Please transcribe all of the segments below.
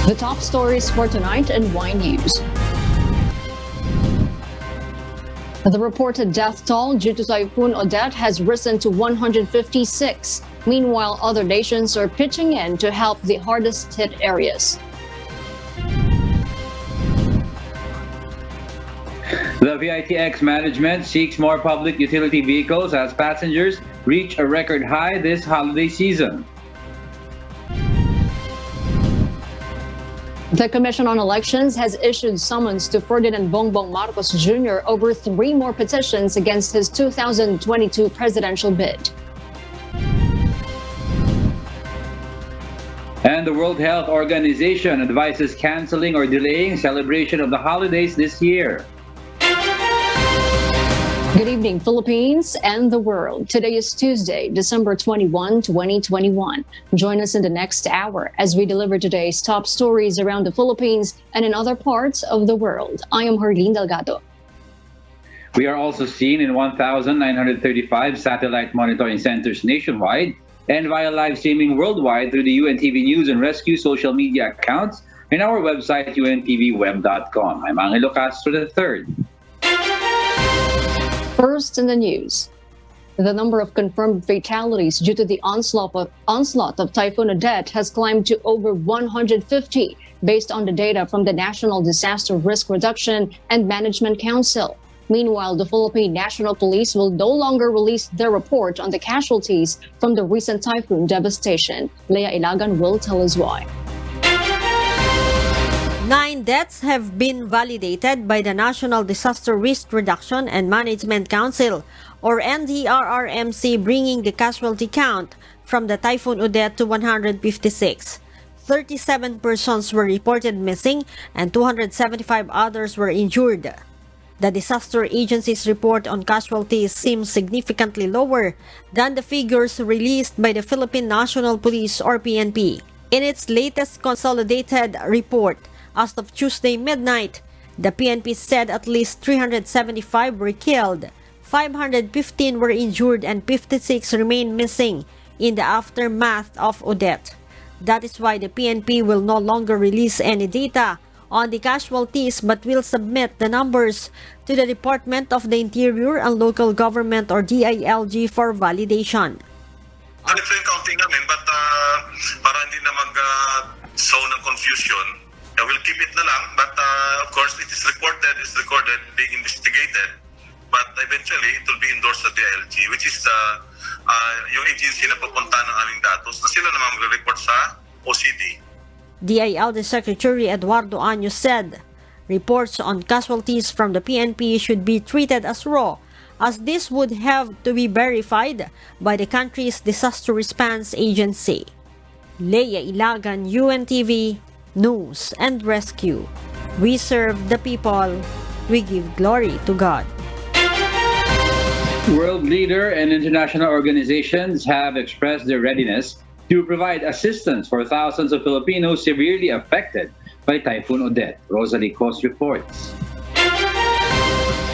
The top stories for tonight in Y News. The reported death toll due to Typhoon Odette has risen to 156. Meanwhile, other nations are pitching in to help the hardest hit areas. The VITX management seeks more public utility vehicles as passengers reach a record high this holiday season. The Commission on Elections has issued summons to Ferdinand Bongbong Marcos Jr. over 3 more petitions against his 2022 presidential bid. And the World Health Organization advises canceling or delaying celebration of the holidays this year. Good evening, Philippines and the world. Today is Tuesday, December 21, 2021. Join us in the next hour as we deliver today's top stories around the Philippines and in other parts of the world. I am Harleen Delgado. We are also seen in 1,935 satellite monitoring centers nationwide and via live streaming worldwide through the UNTV News and Rescue social media accounts and our website, untvweb.com. I'm Angelo Castro III. First in the news, the number of confirmed fatalities due to the onslaught of Typhoon Odette has climbed to over 150, based on the data from the National Disaster Risk Reduction and Management Council. Meanwhile, the Philippine National Police will no longer release their report on the casualties from the recent typhoon devastation. Leah Ilagan will tell us why. 9 deaths have been validated by the National Disaster Risk Reduction and Management Council, or NDRRMC, bringing the casualty count from the Typhoon Odette to 156. 37 persons were reported missing and 275 others were injured. The disaster agency's report on casualties seems significantly lower than the figures released by the Philippine National Police, or PNP. In its latest consolidated report, as of Tuesday midnight, the PNP said at least 375 were killed, 515 were injured, and 56 remain missing in the aftermath of Odette. That is why the PNP will no longer release any data on the casualties but will submit the numbers to the Department of the Interior and Local Government, or DILG, for validation. Ganito yung counting namin, but para hindi na mag-zone ng confusion, we'll keep it na lang, but of course it is recorded, being investigated, but eventually it will be endorsed sa DILG, which is yung agency na pupunta ng aming datos na sila naman mag-report sa OCD. DILG Secretary Eduardo Año said reports on casualties from the PNP should be treated as raw, as this would have to be verified by the country's disaster response agency. Leah Ilagan, UNTV News and Rescue. We serve the people. We give glory to God. World leader and international organizations have expressed their readiness to provide assistance for thousands of Filipinos severely affected by Typhoon Odette. Rosalie Cos reports.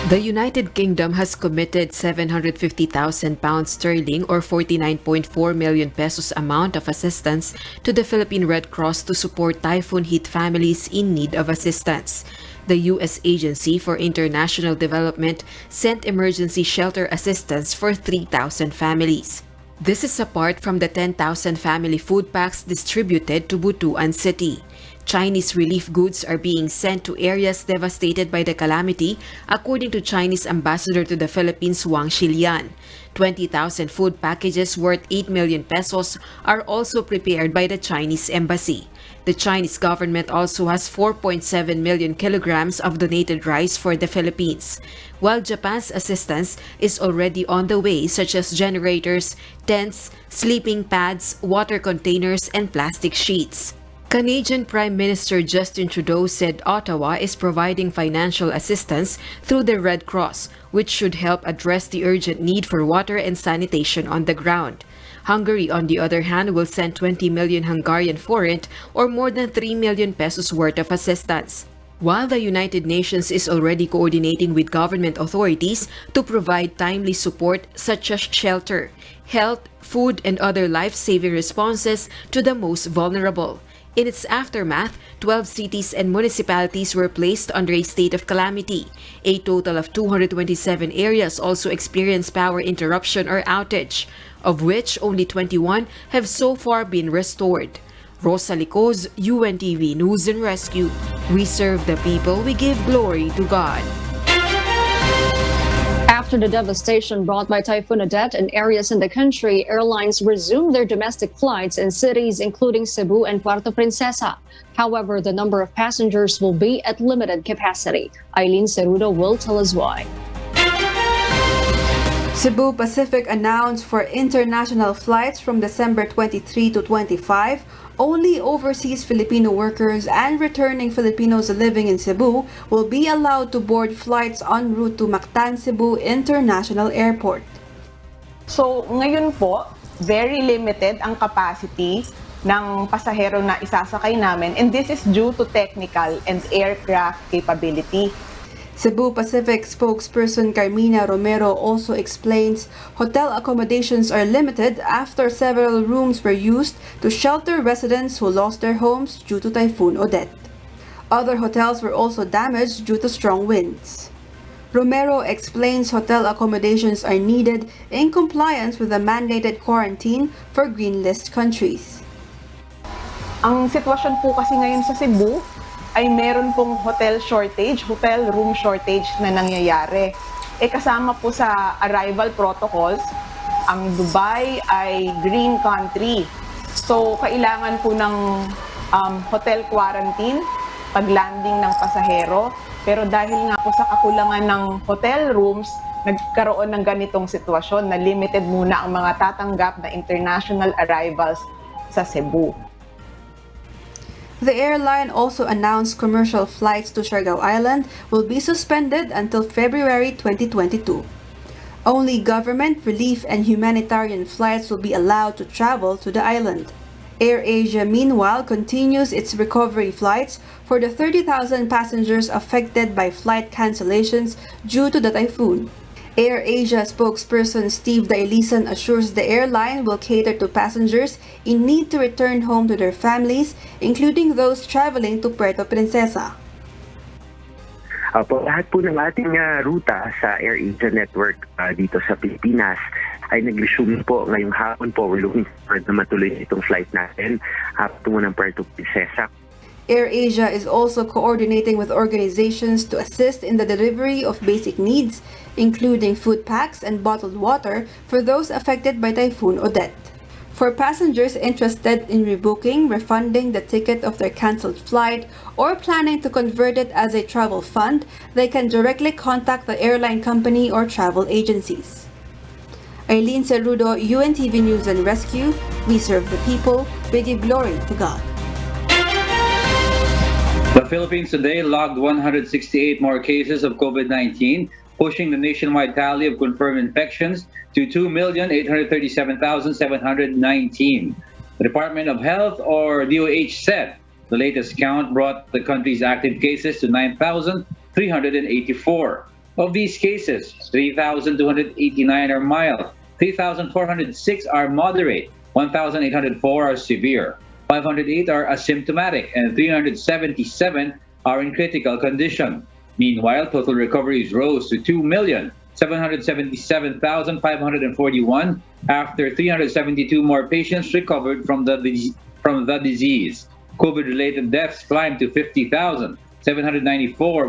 The United Kingdom has committed £750,000 or 49.4 million pesos amount of assistance to the Philippine Red Cross to support typhoon-hit families in need of assistance. The U.S. Agency for International Development sent emergency shelter assistance for 3,000 families. This is apart from the 10,000 family food packs distributed to Butuan City. Chinese relief goods are being sent to areas devastated by the calamity, according to Chinese ambassador to the Philippines, Wang Xilian. 20,000 food packages worth 8 million pesos are also prepared by the Chinese embassy. The Chinese government also has 4.7 million kilograms of donated rice for the Philippines, while Japan's assistance is already on the way, such as generators, tents, sleeping pads, water containers, and plastic sheets. Canadian Prime Minister Justin Trudeau said Ottawa is providing financial assistance through the Red Cross, which should help address the urgent need for water and sanitation on the ground. Hungary, on the other hand, will send 20 million Hungarian forint, or more than 3 million pesos worth of assistance. While the United Nations is already coordinating with government authorities to provide timely support such as shelter, health, food, and other life-saving responses to the most vulnerable. In its aftermath, 12 cities and municipalities were placed under a state of calamity. A total of 227 areas also experienced power interruption or outage, of which only 21 have so far been restored. Rosa Licos, UNTV News and Rescue. We serve the people, we give glory to God. After the devastation brought by Typhoon Odette in areas in the country, airlines resumed their domestic flights in cities including Cebu and Puerto Princesa. However, the number of passengers will be at limited capacity. Eileen Cerudo will tell us why. Cebu Pacific announced for international flights from December 23 to 25, only overseas Filipino workers and returning Filipinos living in Cebu will be allowed to board flights en route to Mactan Cebu International Airport. So ngayon po, very limited ang capacity ng pasahero na isasakay namin, and this is due to technical and aircraft capability. Cebu Pacific spokesperson Carmina Romero also explains hotel accommodations are limited after several rooms were used to shelter residents who lost their homes due to Typhoon Odette. Other hotels were also damaged due to strong winds. Romero explains hotel accommodations are needed in compliance with the mandated quarantine for green list countries. Ang sitwasyon po kasi ngayon sa Cebu ay meron pong hotel room shortage na nangyayari. Kasama po sa arrival protocols, ang Dubai ay green country. So, kailangan po ng hotel quarantine pag-landing ng pasahero. Pero dahil nga po sa kakulangan ng hotel rooms, nagkaroon ng ganitong sitwasyon na limited muna ang mga tatanggap na international arrivals sa Cebu. The airline also announced commercial flights to Siargao Island will be suspended until February 2022. Only government, relief, and humanitarian flights will be allowed to travel to the island. AirAsia, meanwhile, continues its recovery flights for the 30,000 passengers affected by flight cancellations due to the typhoon. AirAsia spokesperson Steve Dailisan assures the airline will cater to passengers in need to return home to their families, including those traveling to Puerto Princesa. Lahat po ng ating ruta sa AirAsia network dito sa Pilipinas ay nag-resume po ngayong hapon po. We're looking forward na matuloy itong flight natin tungo ng Puerto Princesa. AirAsia is also coordinating with organizations to assist in the delivery of basic needs, including food packs and bottled water for those affected by Typhoon Odette. For passengers interested in rebooking, refunding the ticket of their cancelled flight, or planning to convert it as a travel fund, they can directly contact the airline company or travel agencies. Eileen Cerudo, UNTV News and Rescue. We serve the people. We give glory to God. The Philippines today logged 168 more cases of COVID-19, pushing the nationwide tally of confirmed infections to 2,837,719. The Department of Health, or DOH, said the latest count brought the country's active cases to 9,384. Of these cases, 3,289 are mild, 3,406 are moderate, 1,804 are severe, 508 are asymptomatic, and 377 are in critical condition. Meanwhile, total recoveries rose to 2,777,541 after 372 more patients recovered from the disease. COVID-related deaths climbed to 50,794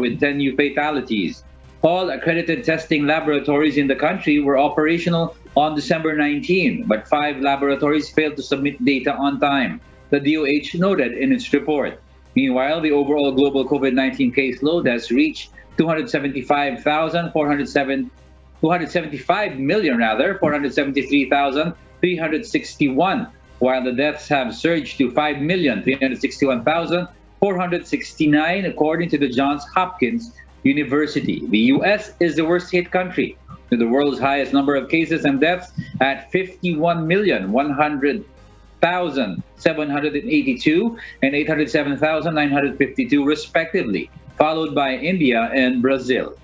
with 10 new fatalities. All accredited testing laboratories in the country were operational on December 19, but 5 laboratories failed to submit data on time, the DOH noted in its report. Meanwhile, the overall global COVID-19 caseload has reached 475,473,361, while the deaths have surged to 5,361,469, according to the Johns Hopkins University. The U.S. is the worst hit country, with the world's highest number of cases and deaths at 51,100,782 and 807,952 respectively, followed by India and Brazil.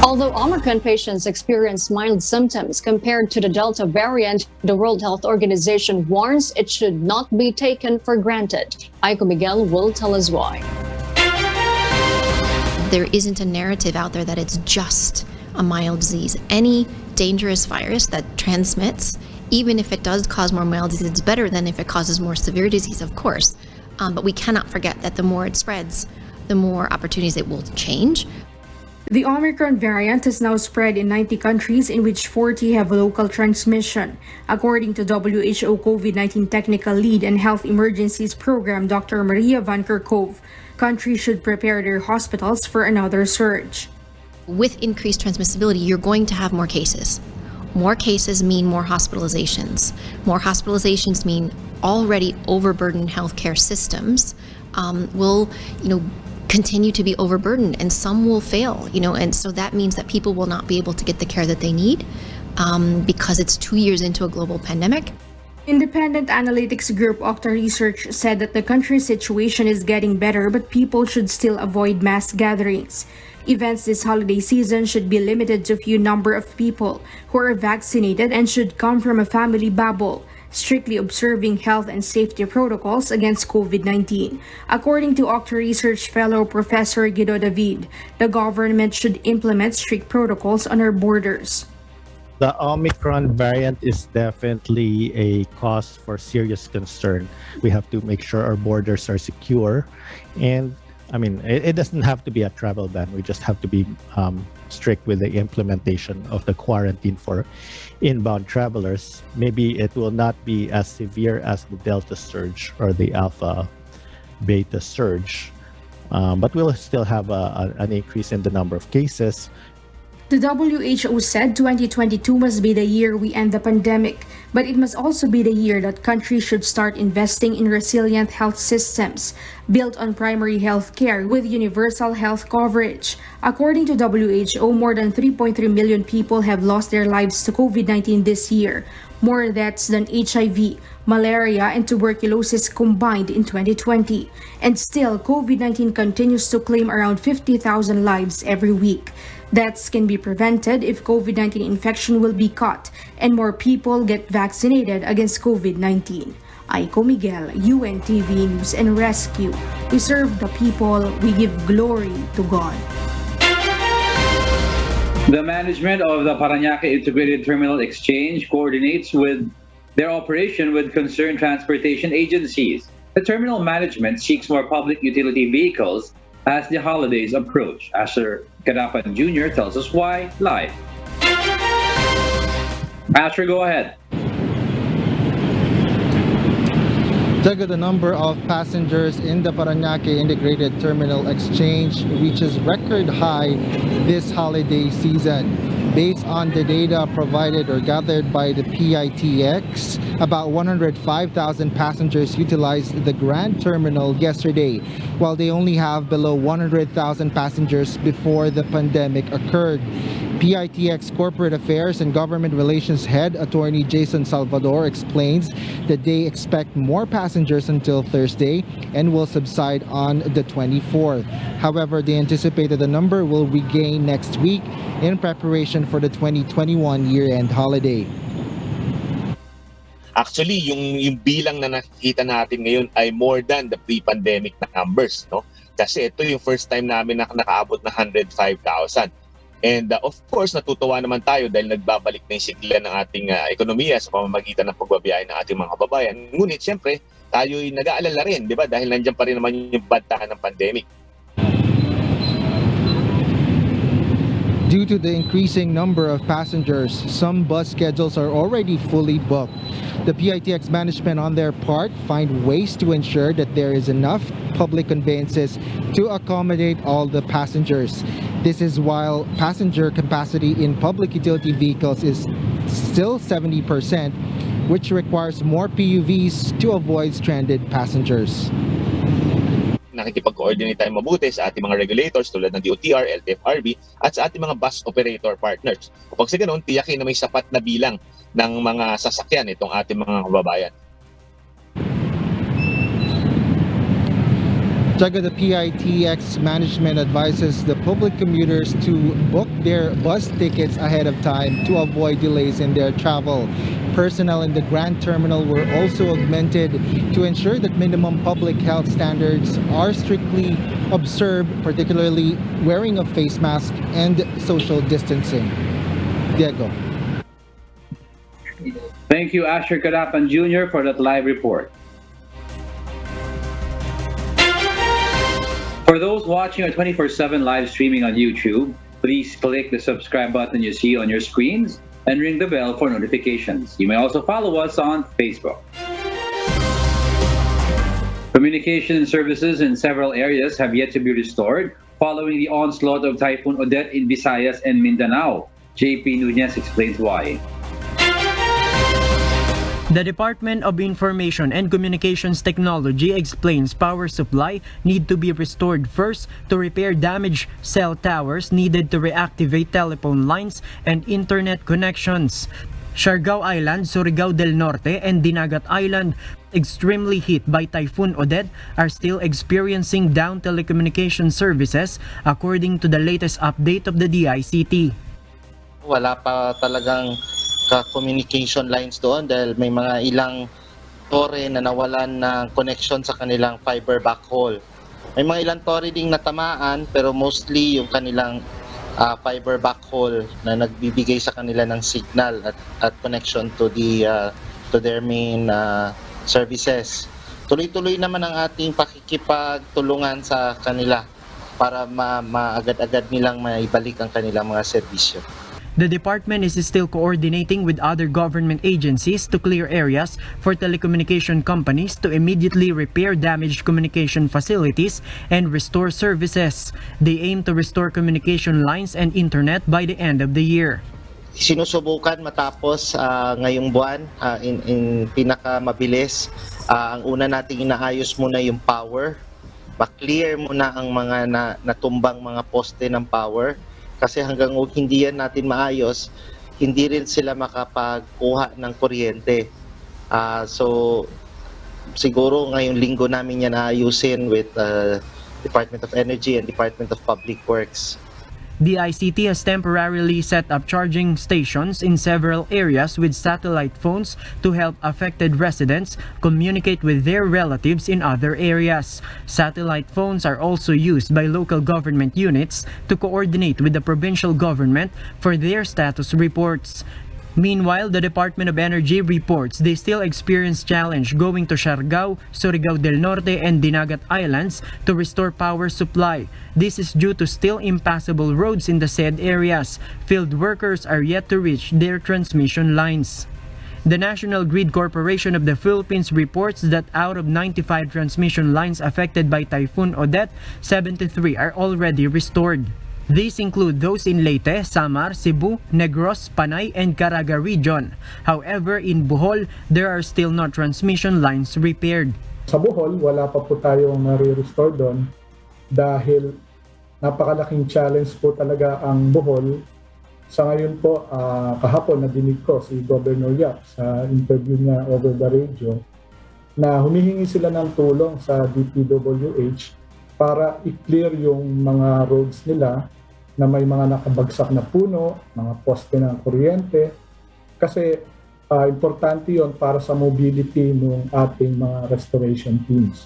Although Omicron patients experience mild symptoms compared to the Delta variant, the World Health Organization warns it should not be taken for granted. Aiko Miguel will tell us why. There isn't a narrative out there that it's just a mild disease. Any dangerous virus that transmits, even if it does cause more mild disease, it's better than if it causes more severe disease, of course. But we cannot forget that the more it spreads, the more opportunities it will change. The Omicron variant has now spread in 90 countries, in which 40 have local transmission. According to WHO COVID-19 Technical Lead and Health Emergencies Program, Dr. Maria Van Kerkhove, countries should prepare their hospitals for another surge. With increased transmissibility, you're going to have more cases. More cases mean more hospitalizations. More hospitalizations mean already overburdened healthcare systems will, continue to be overburdened, and some will fail, and so that means that people will not be able to get the care that they need because it's 2 years into a global pandemic. Independent analytics group Okta Research said that the country's situation is getting better, but people should still avoid mass gatherings. Events this holiday season should be limited to a few number of people who are vaccinated and should come from a family bubble, strictly observing health and safety protocols against COVID-19. According to Okta Research Fellow Professor Guido David, the government should implement strict protocols on our borders. The Omicron variant is definitely a cause for serious concern. We have to make sure our borders are secure. And it doesn't have to be a travel ban. We just have to be strict with the implementation of the quarantine for inbound travelers. Maybe it will not be as severe as the Delta surge or the Alpha Beta surge, but we'll still have an increase in the number of cases. The WHO said 2022 must be the year we end the pandemic, but it must also be the year that countries should start investing in resilient health systems built on primary health care with universal health coverage. According to WHO, more than 3.3 million people have lost their lives to COVID-19 this year, more deaths than HIV, malaria, and tuberculosis combined in 2020. And still, COVID-19 continues to claim around 50,000 lives every week. Deaths can be prevented if COVID-19 infection will be caught and more people get vaccinated against COVID-19. Aiko Miguel, UNTV News and Rescue. We serve the people, we give glory to God. The management of the Parañaque Integrated Terminal Exchange coordinates with their operation with concerned transportation agencies. The terminal management seeks more public utility vehicles as the holidays approach. Asher Cadapan Jr. tells us why live. Asher, go ahead. The number of passengers in the Parañaque Integrated Terminal Exchange reaches record high this holiday season. Based on the data provided or gathered by the PITX, about 105,000 passengers utilized the Grand Terminal yesterday, while they only have below 100,000 passengers before the pandemic occurred. PITX Corporate Affairs and Government Relations Head Attorney Jason Salvador explains that they expect more passengers until Thursday and will subside on the 24th. However, they anticipate that the number will regain next week in preparation for the 2021 year-end holiday. Actually, yung bilang na nakikita natin ngayon ay more than the pre-pandemic na numbers, no? Kasi ito yung first time namin na nakaabot na 105,000. And of course, natutuwa naman tayo dahil nagbabalik na yung sigla ng ating ekonomiya sa pamamagitan ng pagbabiyahe ng ating mga kababayan. Ngunit siyempre, tayo'y nag-aalala rin, di ba? Dahil nandiyan pa rin naman yung bantahan ng pandemic. Due to the increasing number of passengers, some bus schedules are already fully booked. The PITX management on their part find ways to ensure that there is enough public conveyances to accommodate all the passengers. This is while passenger capacity in public utility vehicles is still 70%, which requires more PUVs to avoid stranded passengers. Nakikipag-coordinate tayo mabuti sa ating mga regulators tulad ng DOTR, LTFRB at sa ating mga bus operator partners. Kapag sa ganun, tiyakin na may sapat na bilang ng mga sasakyan itong ating mga kababayan. Jaga, the PITX management advises the public commuters to book their bus tickets ahead of time to avoid delays in their travel. Personnel in the Grand Terminal were also augmented to ensure that minimum public health standards are strictly observed, particularly wearing of face mask and social distancing. Diego. Thank you, Asher Karapan Jr. for that live report. For those watching our 24/7 live streaming on YouTube, please click the subscribe button you see on your screens and ring the bell for notifications. You may also follow us on Facebook. Communication services in several areas have yet to be restored following the onslaught of Typhoon Odette in Visayas and Mindanao. JP Nunez explains why. The Department of Information and Communications Technology explains power supply need to be restored first to repair damaged cell towers needed to reactivate telephone lines and internet connections. Siargao Island, Surigao del Norte, and Dinagat Island, extremely hit by Typhoon Odette, are still experiencing down telecommunication services according to the latest update of the DICT. Wala pa talagang communication lines doon dahil may mga ilang tore na nawalan ng connection sa kanilang fiber backhaul. May mga ilang tore ding natamaan pero mostly yung kanilang fiber backhaul na nagbibigay sa kanila ng signal at connection to their main services. Tuloy-tuloy naman ang ating pakikipagtulungan sa kanila para maagad-agad nilang maibalik ang kanilang mga serbisyo. The department is still coordinating with other government agencies to clear areas for telecommunication companies to immediately repair damaged communication facilities and restore services. They aim to restore communication lines and internet by the end of the year. Sinusubukan matapos ngayong buwan in pinakamabilis. Ang una nating inaayos muna yung power. Ma-clear muna ang mga natumbang mga poste ng power. Kasi hanggang hindi yan natin maayos, hindi rin sila makapagkuha ng kuryente. So, siguro ngayong linggo namin yan aayusin with Department of Energy and Department of Public Works. The ICT has temporarily set up charging stations in several areas with satellite phones to help affected residents communicate with their relatives in other areas. Satellite phones are also used by local government units to coordinate with the provincial government for their status reports. Meanwhile, the Department of Energy reports they still experience challenge going to Siargao, Surigao del Norte, and Dinagat Islands to restore power supply. This is due to still impassable roads in the said areas. Field workers are yet to reach their transmission lines. The National Grid Corporation of the Philippines reports that out of 95 transmission lines affected by Typhoon Odette, 73 are already restored. These include those in Leyte, Samar, Cebu, Negros, Panay, and Caraga region. However, in Bohol, there are still no transmission lines repaired. Sa Bohol, wala pa po tayong nare-restore doon dahil napakalaking challenge po talaga ang Bohol. Sa ngayon po, kahapon nadinig ko si Governor Yap sa interview niya over the radio na humihingi sila ng tulong sa DPWH para i-clear yung mga roads nila na may mga nakabagsak na puno, mga poste ng kuryente. Kasi importante yon para sa mobility ng ating mga restoration teams.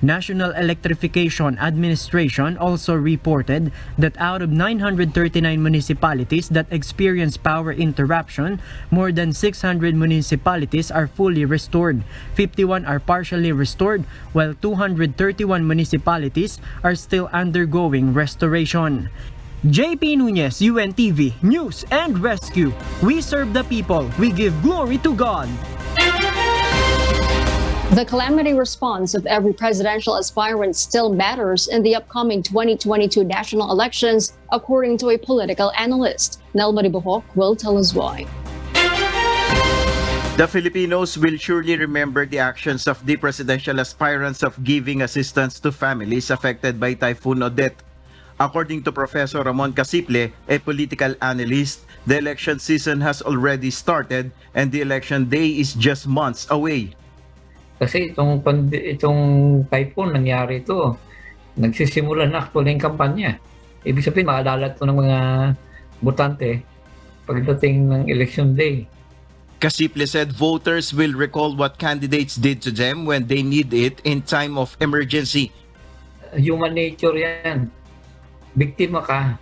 National Electrification Administration also reported that out of 939 municipalities that experience power interruption, more than 600 municipalities are fully restored. 51 are partially restored, while 231 municipalities are still undergoing restoration. JP Nunez, UNTV, News and Rescue. We serve the people. We give glory to God. The calamity response of every presidential aspirant still matters in the upcoming 2022 national elections, according to a political analyst. Nelma Buhok will tell us why. The Filipinos will surely remember the actions of the presidential aspirants of giving assistance to families affected by Typhoon Odette. According to Professor Ramon Casiple, a political analyst, the election season has already started and the election day is just months away. Kasi itong typhoon nangyari ito, nagsisimula na actually yung kampanya. Ibig sabihin, maalala ito ng mga botante pagdating ng election day. Kasiple said voters will recall what candidates did to them when they need it in time of emergency. Human nature yan. Biktima ka,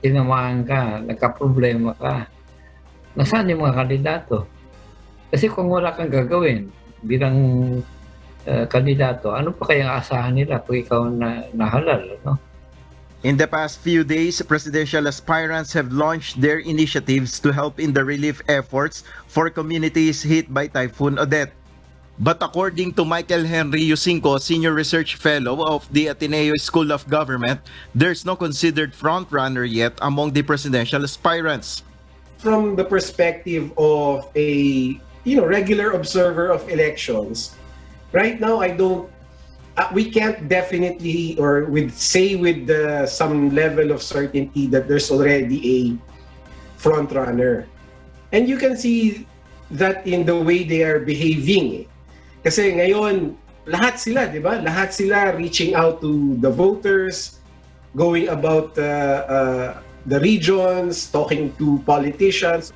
tinamaan ka, nagka-problema ka. Nasaan yung mga kandidato? Kasi kung wala kang gagawin bilang kandidato, ano pa kaya asahan nila kung ikaw nahalal? No? In the past few days, presidential aspirants have launched their initiatives to help in the relief efforts for communities hit by Typhoon Odette. But according to Michael Henry Yusinko, Senior Research Fellow of the Ateneo School of Government, there's no considered frontrunner yet among the presidential aspirants. From the perspective of a regular observer of elections, right now we can't definitely or with some level of certainty that there's already a front runner. And you can see that in the way they are behaving. Kasi ngayon, lahat sila, di ba? Lahat sila reaching out to the voters, going about the regions, talking to politicians.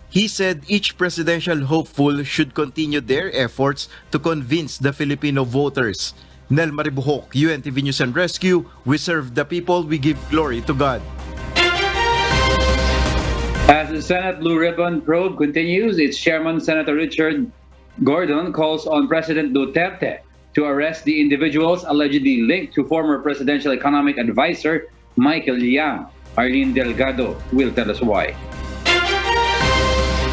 He said each presidential hopeful should continue their efforts to convince the Filipino voters. Nel Maribuhok, UNTV News and Rescue, we serve the people, we give glory to God. As the Senate Blue Ribbon probe continues, its chairman, Senator Richard Gordon, calls on President Duterte to arrest the individuals allegedly linked to former presidential economic advisor Michael Yang. Arlene Delgado will tell us why.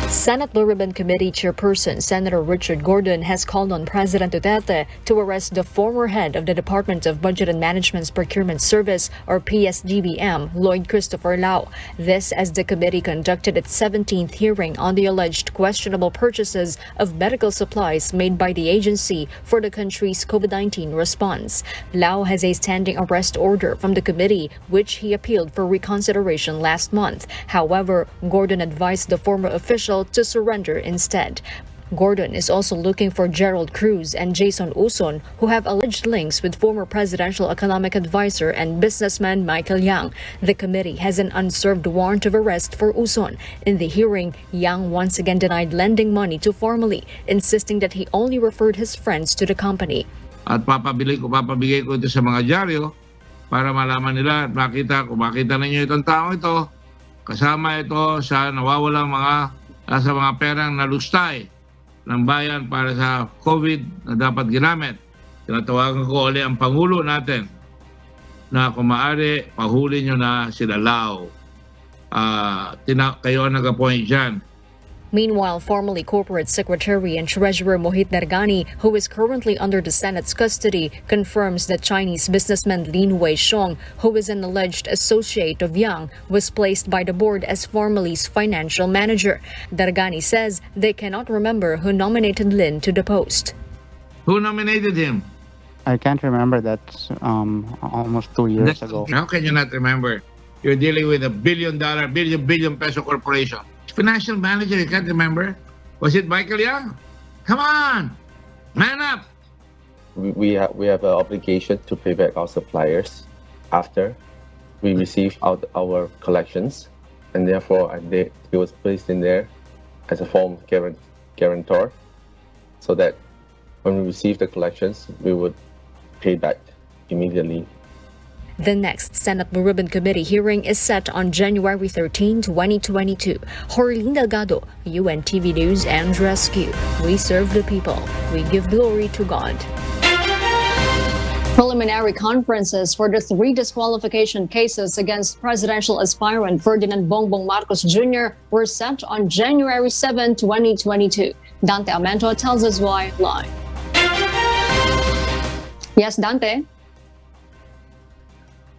Senate Blue Ribbon Committee Chairperson Senator Richard Gordon has called on President Duterte to arrest the former head of the Department of Budget and Management's Procurement Service, or PSDBM, Lloyd Christopher Lau. This as the committee conducted its 17th hearing on the alleged questionable purchases of medical supplies made by the agency for the country's COVID-19 response. Lau has a standing arrest order from the committee, which he appealed for reconsideration last month. However, Gordon advised the former official to surrender instead. Gordon is also looking for Gerald Cruz and Jason Uson, who have alleged links with former presidential economic advisor and businessman Michael Yang. The committee has an unserved warrant of arrest for Uson. In the hearing, Yang once again denied lending money to Formally, insisting that he only referred his friends to the company. At papabigay ko ito sa mga dyaryo para malaman nila at makita ninyo itong tao ito, kasama ito sa nawawalang sa mga perang nalustay ng bayan para sa COVID na dapat ginamit. Tinatawagan ko ulit ang Pangulo natin na kung maaari, pahuli nyo na sila Lau. Kayo ang nag-appoint dyan. Meanwhile, formerly Corporate Secretary and Treasurer Mohit Dargani, who is currently under the Senate's custody, confirms that Chinese businessman Lin Wei-shong, who is an alleged associate of Yang, was placed by the board as Formerly's financial manager. Dargani says they cannot remember who nominated Lin to the post. Who nominated him? I can't remember that. Almost 2 years ago. How can you not remember? You're dealing with a billion peso corporation. Financial manager, you can't remember? Was it Michael Yang? Come on, man up! We have an obligation to pay back our suppliers after we receive out our collections, and therefore he was placed in there as a form of guarantor, so that when we receive the collections, we would pay back immediately. The next Senate Blue Ribbon Committee hearing is set on January 13, 2022. Arlene Delgado, UNTV News and Rescue. We serve the people. We give glory to God. Preliminary conferences for the 3 disqualification cases against presidential aspirant Ferdinand Bongbong Marcos Jr. were set on January 7, 2022. Dante Amento tells us why live. Yes, Dante?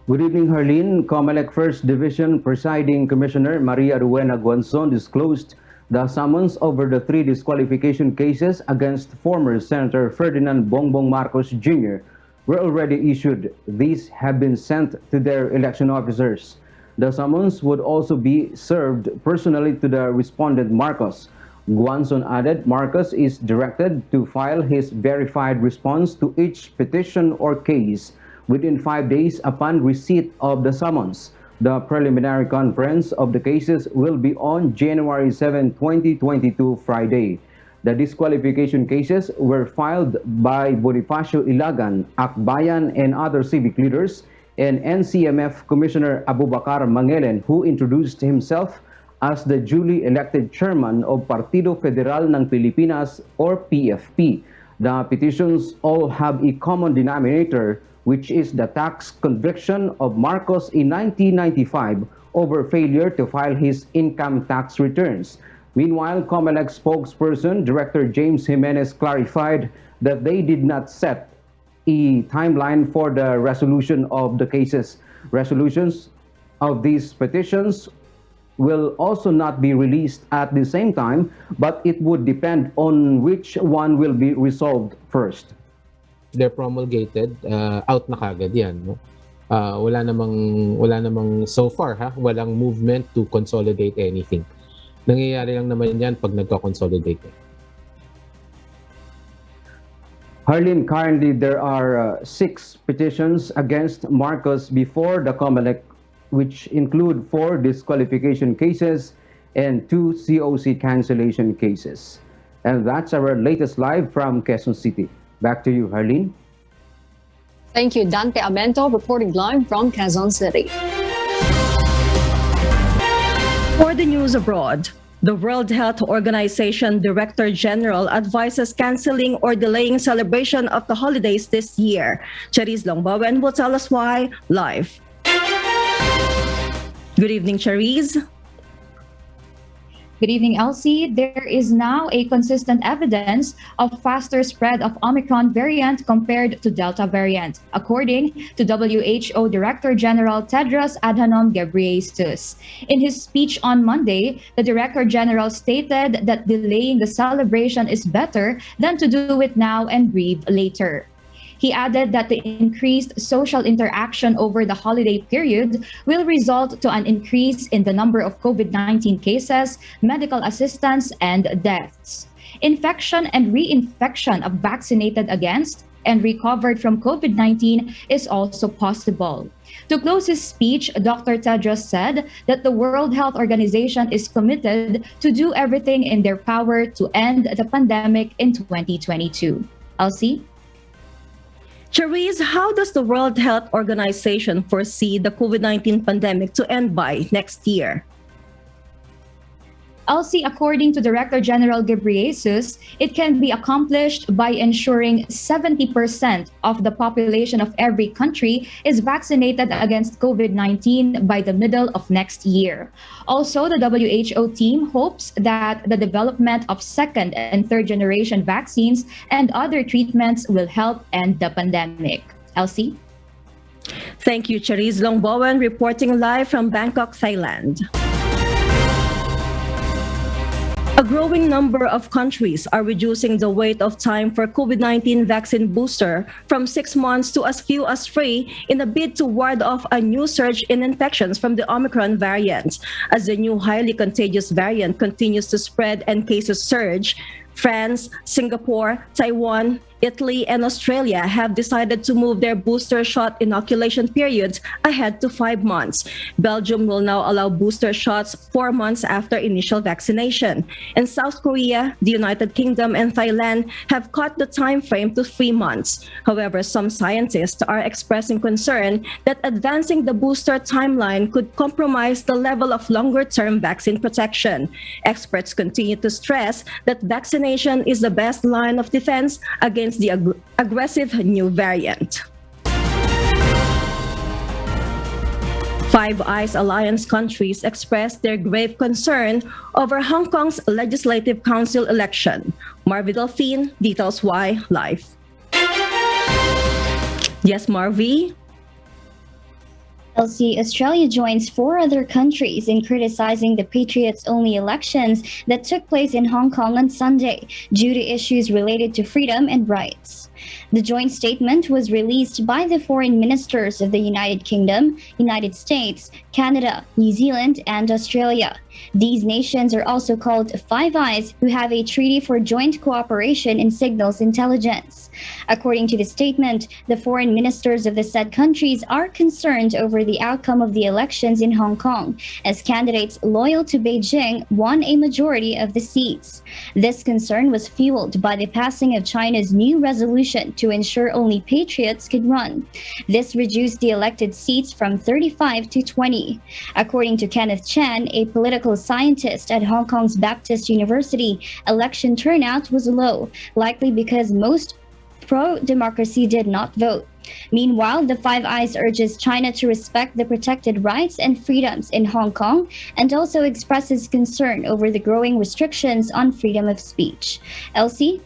Good evening, Harleen. Comelec 1st Division Presiding Commissioner Maria Ruena Guanzon disclosed the summons over the 3 disqualification cases against former Senator Ferdinand Bongbong Marcos Jr. were already issued. These have been sent to their election officers. The summons would also be served personally to the respondent Marcos. Guanzon added Marcos is directed to file his verified response to each petition or case within 5 days upon receipt of the summons. The preliminary conference of the cases will be on January 7, 2022, Friday. The disqualification cases were filed by Bonifacio Ilagan, Akbayan, and other civic leaders, and NCMF Commissioner Abubakar Mangelen, who introduced himself as the duly elected chairman of Partido Federal ng Pilipinas, or PFP. The petitions all have a common denominator, which is the tax conviction of Marcos in 1995 over failure to file his income tax returns. Meanwhile, Comelec spokesperson Director James Jimenez clarified that they did not set a timeline for the resolution of the cases. Resolutions of these petitions will also not be released at the same time, but it would depend on which one will be resolved first. They're promulgated, out na kagad yan. No? Wala namang so far, walang movement to consolidate anything. Nangyayari lang naman yan pag nagko-consolidate. Harleen, currently there are 6 petitions against Marcos before the Comelec, which include 4 disqualification cases and 2 COC cancellation cases. And that's our latest live from Quezon City. Back to you, Harleen. Thank you, Dante Amento, reporting live from Quezon City. For the news abroad, the World Health Organization Director General advises canceling or delaying celebration of the holidays this year. Charis Longbawen will tell us why live. Good evening, Charis. Good evening, Elsie. There is now a consistent evidence of faster spread of Omicron variant compared to Delta variant, according to WHO Director General Tedros Adhanom Ghebreyesus. In his speech on Monday, the Director General stated that delaying the celebration is better than to do it now and grieve later. He added that the increased social interaction over the holiday period will result to an increase in the number of COVID-19 cases, medical assistance, and deaths. Infection and reinfection of vaccinated against and recovered from COVID-19 is also possible. To close his speech, Dr. Tedros said that the World Health Organization is committed to do everything in their power to end the pandemic in 2022. Elsie? Charis, how does the World Health Organization foresee the COVID-19 pandemic to end by next year? Elsie, according to Director General Ghebreyesus, it can be accomplished by ensuring 70% of the population of every country is vaccinated against COVID-19 by the middle of next year. Also, the WHO team hopes that the development of second and third generation vaccines and other treatments will help end the pandemic. Elsie? Thank you, Charis Longbawen, reporting live from Bangkok, Thailand. A growing number of countries are reducing the wait of time for COVID-19 vaccine booster from 6 months to as few as 3 in a bid to ward off a new surge in infections from the Omicron variant. As the new highly contagious variant continues to spread and cases surge, France, Singapore, Taiwan, Italy, and Australia have decided to move their booster shot inoculation periods ahead to 5 months. Belgium will now allow booster shots 4 months after initial vaccination. And South Korea, the United Kingdom, and Thailand have cut the time frame to 3 months. However, some scientists are expressing concern that advancing the booster timeline could compromise the level of longer-term vaccine protection. Experts continue to stress that vaccination is the best line of defense against the aggressive new variant. Five Eyes Alliance countries expressed their grave concern over Hong Kong's Legislative Council election. Marvi Delphine details why live. Yes, Marvi? Australia joins 4 other countries in criticizing the Patriots-only elections that took place in Hong Kong on Sunday due to issues related to freedom and rights. The joint statement was released by the foreign ministers of the United Kingdom, United States, Canada, New Zealand, and Australia. These nations are also called Five Eyes, who have a treaty for joint cooperation in signals intelligence. According to the statement, the foreign ministers of the said countries are concerned over the outcome of the elections in Hong Kong, as candidates loyal to Beijing won a majority of the seats. This concern was fueled by the passing of China's new resolution to ensure only patriots could run. This reduced the elected seats from 35 to 20. According to Kenneth Chan, a political scientist at Hong Kong's Baptist University, election turnout was low, likely because most pro-democracy did not vote. Meanwhile, the Five Eyes urges China to respect the protected rights and freedoms in Hong Kong and also expresses concern over the growing restrictions on freedom of speech. Elsie?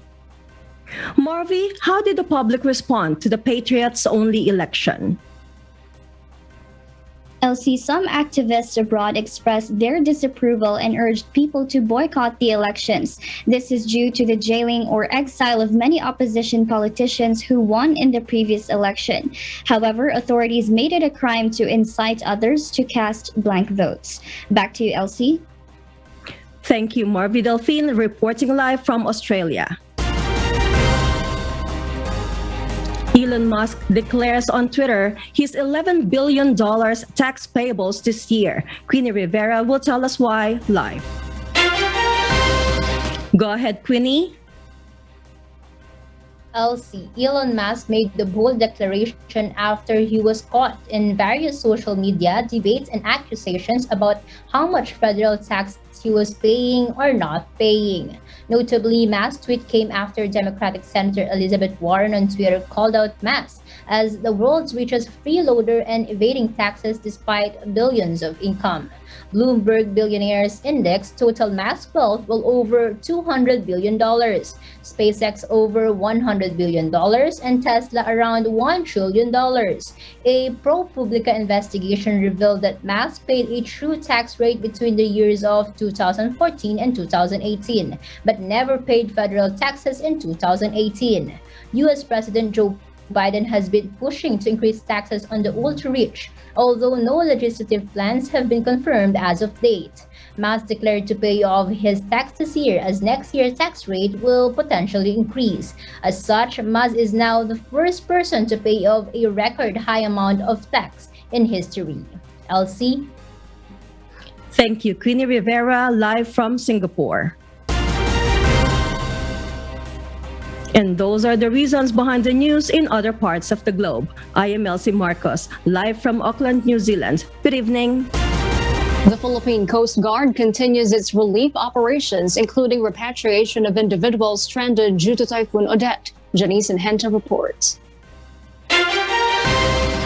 Marvi, how did the public respond to the Patriots-only election? Elsie, some activists abroad expressed their disapproval and urged people to boycott the elections. This is due to the jailing or exile of many opposition politicians who won in the previous election. However, authorities made it a crime to incite others to cast blank votes. Back to you, Elsie. Thank you, Marvi Delphine, reporting live from Australia. Elon Musk declares on Twitter his $11 billion tax payables this year. Queenie Rivera will tell us why live. Go ahead, Queenie. Elsie, Elon Musk made the bold declaration after he was caught in various social media debates and accusations about how much federal tax he was paying or not paying. Notably, Musk's tweet came after Democratic Senator Elizabeth Warren on Twitter called out Musk as the world's richest freeloader and evading taxes despite billions of income. Bloomberg Billionaires Index totaled Musk's wealth well over $200 billion, SpaceX over $100 billion, and Tesla around $1 trillion. A ProPublica investigation revealed that Musk paid a true tax rate between the years of 2014 and 2018, but never paid federal taxes in 2018. U.S. President Joe Biden has been pushing to increase taxes on the ultra-rich, although no legislative plans have been confirmed as of date. Musk declared to pay off his tax this year as next year's tax rate will potentially increase. As such, Musk is now the first person to pay off a record high amount of tax in history. Elsie? Thank you, Queenie Rivera, live from Singapore. And those are the reasons behind the news in other parts of the globe. I am Elsie Marcos, live from Auckland, New Zealand. Good evening. The Philippine Coast Guard continues its relief operations, including repatriation of individuals stranded due to Typhoon Odette. Janice and Henta reports.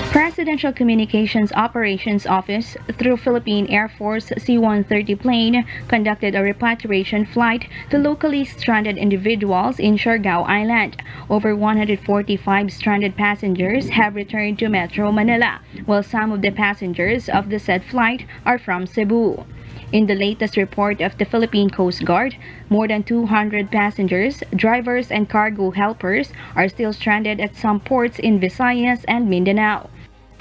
Presidential Communications Operations Office, through Philippine Air Force C-130 plane, conducted a repatriation flight to locally stranded individuals in Siargao Island. Over 145 stranded passengers have returned to Metro Manila, while some of the passengers of the said flight are from Cebu. In the latest report of the Philippine Coast Guard, more than 200 passengers, drivers, and cargo helpers are still stranded at some ports in Visayas and Mindanao.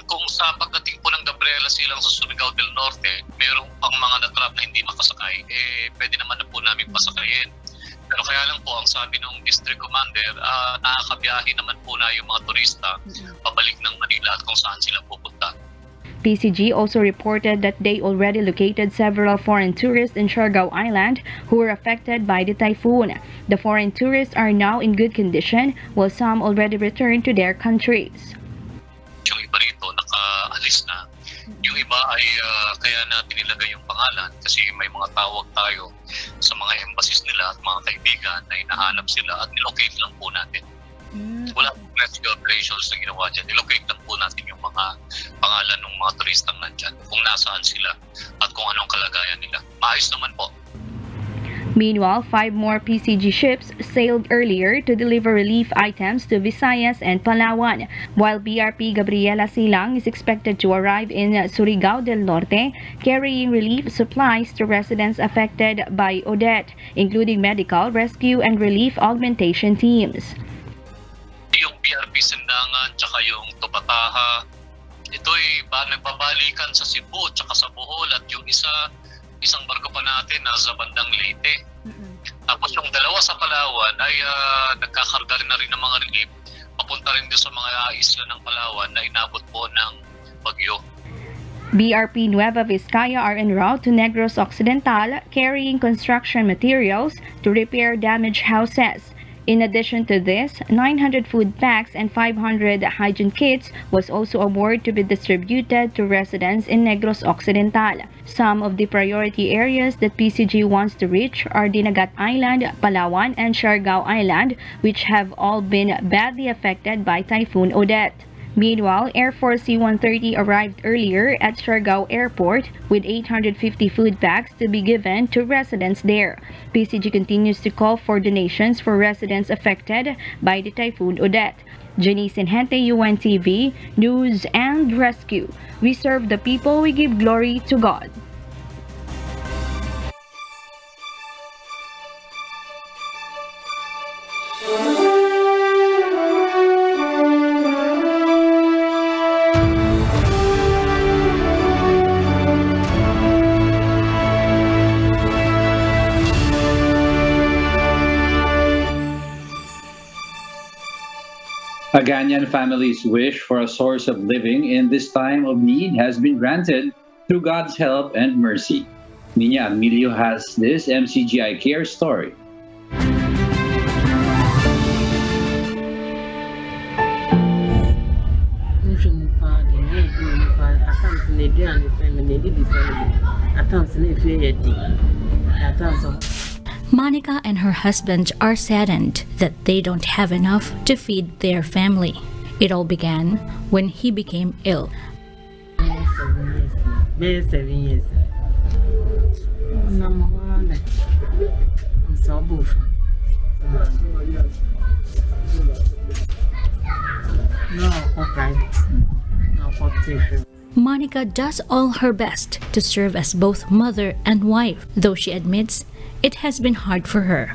Kung sa pagdating po ng Gabriela silang sa Surigao del Norte, mayroong pang mga natrap na hindi makasakay, pwede naman na po namin pasakayin. Pero kaya lang po, ang sabi ng District Commander, nakakabiyahe naman po na yung mga turista pabalik ng Manila at kung saan sila pupunta. PCG also reported that they already located several foreign tourists in Siargao Island who were affected by the typhoon. The foreign tourists are now in good condition, while some already returned to their countries. Yung iba rito nakaalis na. Yung iba ay kaya natin nilagay yung pangalan kasi may mga tawag tayo sa mga embassies nila at mga kaibigan na hinahanap sila at nilocate lang po natin. Wala pong rescue operations na ginawa dyan. Nilocate lang po natin yung mga pangalan ng mga turistang nandyan, kung nasaan sila at kung anong kalagayan nila. Maayos naman po. Meanwhile, 5 more PCG ships sailed earlier to deliver relief items to Visayas and Palawan, while BRP Gabriela Silang is expected to arrive in Surigao del Norte, carrying relief supplies to residents affected by Odette, including medical, rescue, and relief augmentation teams. Yung BRP Sindangan tsaka yung Tupataha, ito'y nagpabalikan sa Cebu tsaka sa Bohol, at yung isang barko pa natin nasa bandang Leyte. Tapos yung dalawa sa Palawan ay nagkakarga rin na rin ng mga relief papunta rin din sa mga isla ng Palawan na inabot po ng bagyo. BRP Nueva Vizcaya are en route to Negros Occidental, carrying construction materials to repair damaged houses. In addition to this, 900 food packs and 500 hygiene kits was also awarded to be distributed to residents in Negros Occidental. Some of the priority areas that PCG wants to reach are Dinagat Island, Palawan, and Siargao Island, which have all been badly affected by Typhoon Odette. Meanwhile, Air Force C-130 arrived earlier at Siargao Airport with 850 food packs to be given to residents there. PCG continues to call for donations for residents affected by the Typhoon Odette. Janice Inhente, UNTV, News and Rescue. We serve the people, we give glory to God. A Ganyan family's wish for a source of living in this time of need has been granted through God's help and mercy. Nina Emilio has this MCGI Care story. Monica and her husband are saddened that they don't have enough to feed their family. It all began when he became ill. 7 years. Monica does all her best to serve as both mother and wife, though she admits it has been hard for her.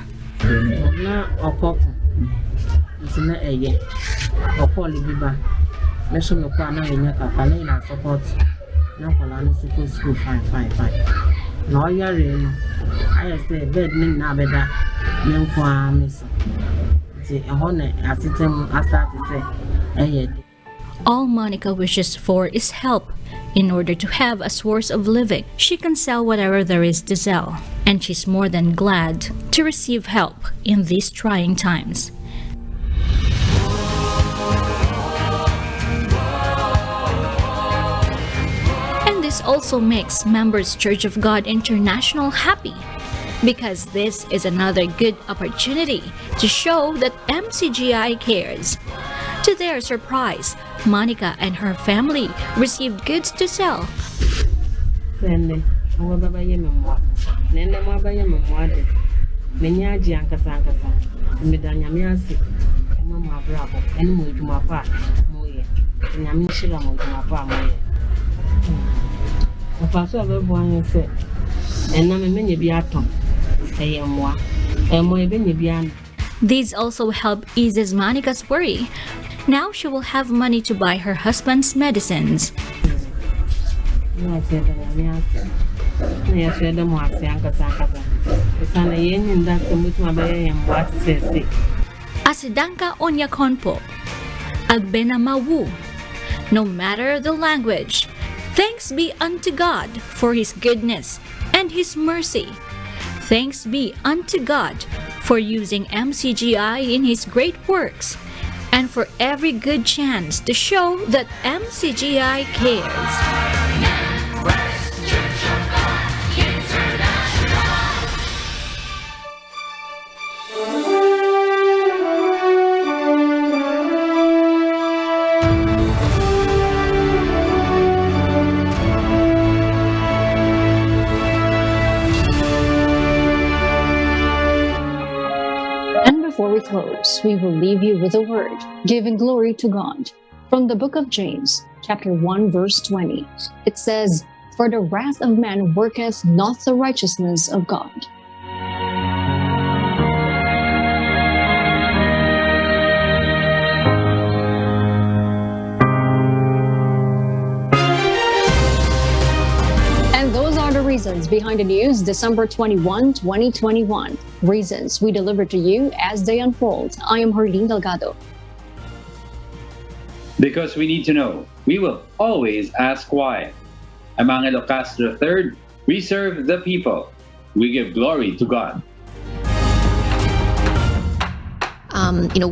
All Monica wishes for is help. In order to have a source of living, she can sell whatever there is to sell, and she's more than glad to receive help in these trying times. And this also makes members Church of God International happy, because this is another good opportunity to show that MCGI cares. To their surprise, Monica and her family received goods to sell. These also help eases Monica's worry. Now she will have money to buy her husband's medicines. Asidanka Onyakonpo, Agbena Mawu. No matter the language, thanks be unto God for His goodness and His mercy. Thanks be unto God for using MCGI in His great works, and for every good chance to show that MCGI cares. close, we will leave you with a word, giving glory to God. From the book of James, chapter 1, verse 20, it says, "For the wrath of man worketh not the righteousness of God." Reasons behind the news, December 21, 2021. Reasons we deliver to you as they unfold. I am Herlene Delgado. Because we need to know, we will always ask why. I'm Angelo Castro III. We serve the people. We give glory to God.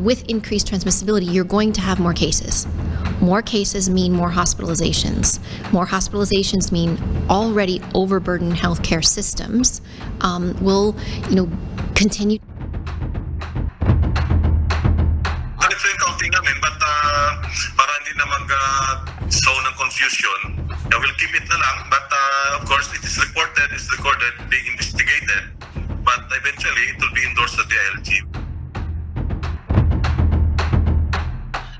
With increased transmissibility, you're going to have more cases. More cases mean more hospitalizations. More hospitalizations mean already overburdened healthcare systems will, continue. Ganito yung counting namin, but para hindi na mag-sow ng confusion, we'll keep it na lang. But of course, it is recorded, being investigated. But eventually, it will be endorsed at the ILG.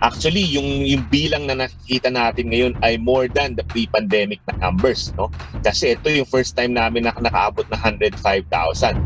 Actually, yung bilang na nakikita natin ngayon ay more than the pre-pandemic na numbers, no? Kasi ito yung first time namin na nakaabot na 105,000.